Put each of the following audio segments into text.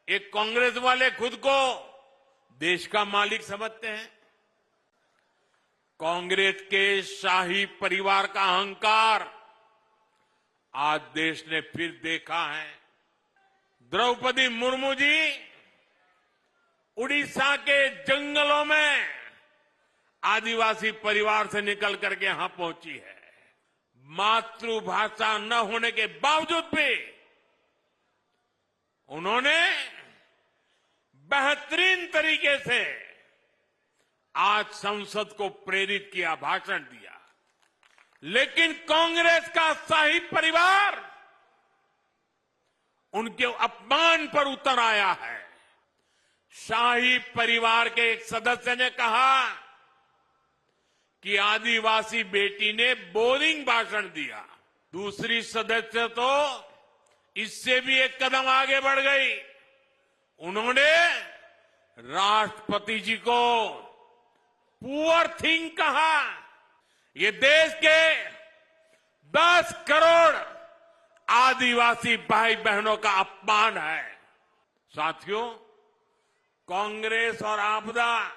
एक कांग्रेस वाले खुद को देश का मालिक समझते हैं। कांग्रेस के शाही परिवार का अहंकार आज देश ने फिर देखा है। द्रौपदी मुर्मू जी उड़ीसा के जंगलों में आदिवासी परिवार से निकल करके यहां पहुंची है। मातृभाषा न होने के बावजूद भी उन्होंने बेहतरीन तरीके से आज संसद को प्रेरित किया, भाषण दिया। लेकिन कांग्रेस का शाही परिवार उनके अपमान पर उतर आया है। शाही परिवार के एक सदस्य ने कहा कि आदिवासी बेटी ने बोरिंग भाषण दिया। दूसरी सदस्य तो इससे भी एक कदम आगे बढ़ गई। उन्होंने राष्ट्रपति जी को पुअर थिंग कहा। ये देश के 10 करोड़ आदिवासी भाई बहनों का अपमान है। साथियों, कांग्रेस और आपदा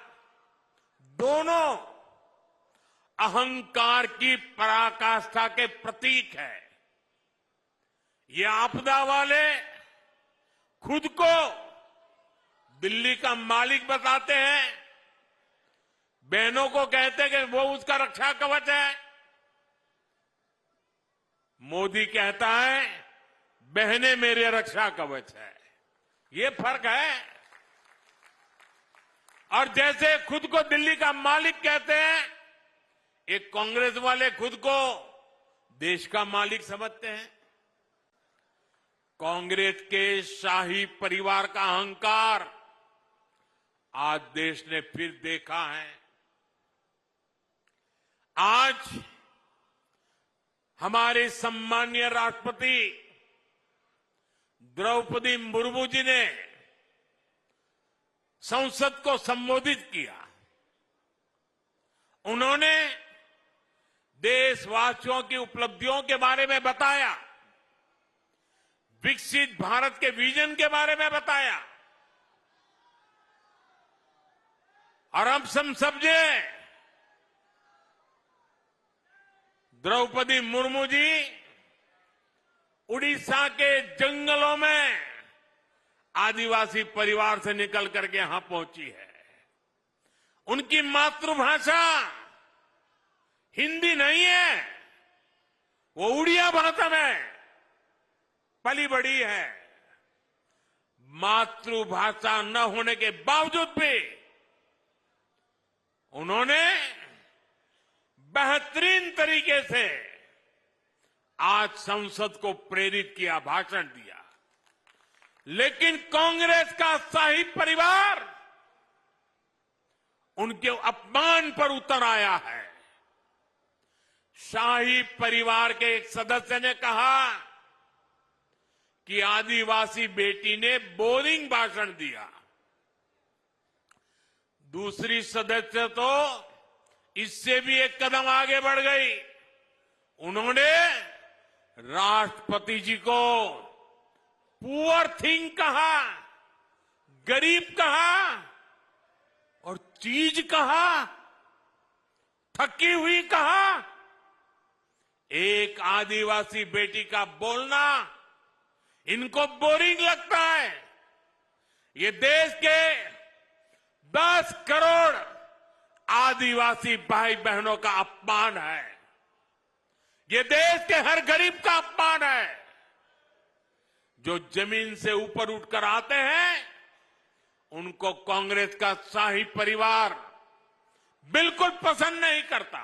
दोनों अहंकार की पराकाष्ठा के प्रतीक है। ये आपदा वाले खुद को दिल्ली का मालिक बताते हैं, बहनों को कहते हैं कि वो उसका रक्षा कवच है। मोदी कहता है बहनें मेरे रक्षा कवच है। ये फर्क है। और जैसे खुद को दिल्ली का मालिक कहते हैं, एक कांग्रेस वाले खुद को देश का मालिक समझते हैं। कांग्रेस के शाही परिवार का अहंकार आज देश ने फिर देखा है। आज हमारे सम्मानीय राष्ट्रपति द्रौपदी मुर्मू जी ने संसद को संबोधित किया। उन्होंने देशवासियों की उपलब्धियों के बारे में बताया, विकसित भारत के विजन के बारे में बताया। और हम समझे द्रौपदी मुर्मू जी उड़ीसा के जंगलों में आदिवासी परिवार से निकल करके यहां पहुंची है। उनकी मातृभाषा हिंदी नहीं है, वो उड़िया भाषा में पली बड़ी है। मातृभाषा न होने के बावजूद भी उन्होंने बेहतरीन तरीके से आज संसद को प्रेरित किया, भाषण दिया। लेकिन कांग्रेस का शाही परिवार उनके अपमान पर उतर आया है। शाही परिवार के एक सदस्य ने कहा कि आदिवासी बेटी ने बोरिंग भाषण दिया। दूसरी सदस्य तो इससे भी एक कदम आगे बढ़ गई। उन्होंने राष्ट्रपति जी को पुअर थिंग कहा, गरीब कहा और चीज कहा, थकी हुई कहा। एक आदिवासी बेटी का बोलना इनको बोरिंग लगता है। ये देश के 10 करोड़ आदिवासी भाई बहनों का अपमान है। ये देश के हर गरीब का अपमान है। जो जमीन से ऊपर उठकर आते हैं, उनको कांग्रेस का शाही परिवार बिल्कुल पसंद नहीं करता।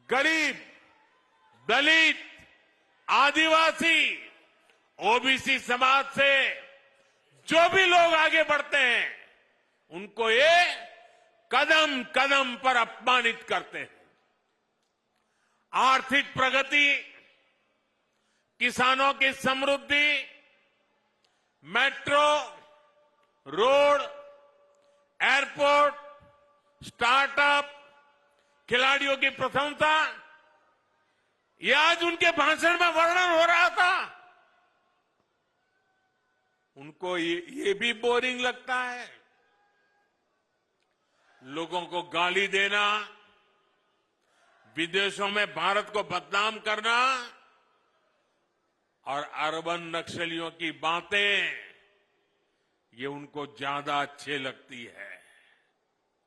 गरीब, दलित, आदिवासी, ओबीसी समाज से जो भी लोग आगे बढ़ते हैं, उनको ये कदम कदम पर अपमानित करते हैं। आर्थिक प्रगति, किसानों की समृद्धि, मेट्रो, रोड, एयरपोर्ट, स्टार्टअप, खिलाड़ियों की प्रशंसा, ये आज उनके भाषण में वर्णन हो रहा था। उनको ये भी बोरिंग लगता है। लोगों को गाली देना, विदेशों में भारत को बदनाम करना और अर्बन नक्सलियों की बातें, ये उनको ज्यादा अच्छी लगती है।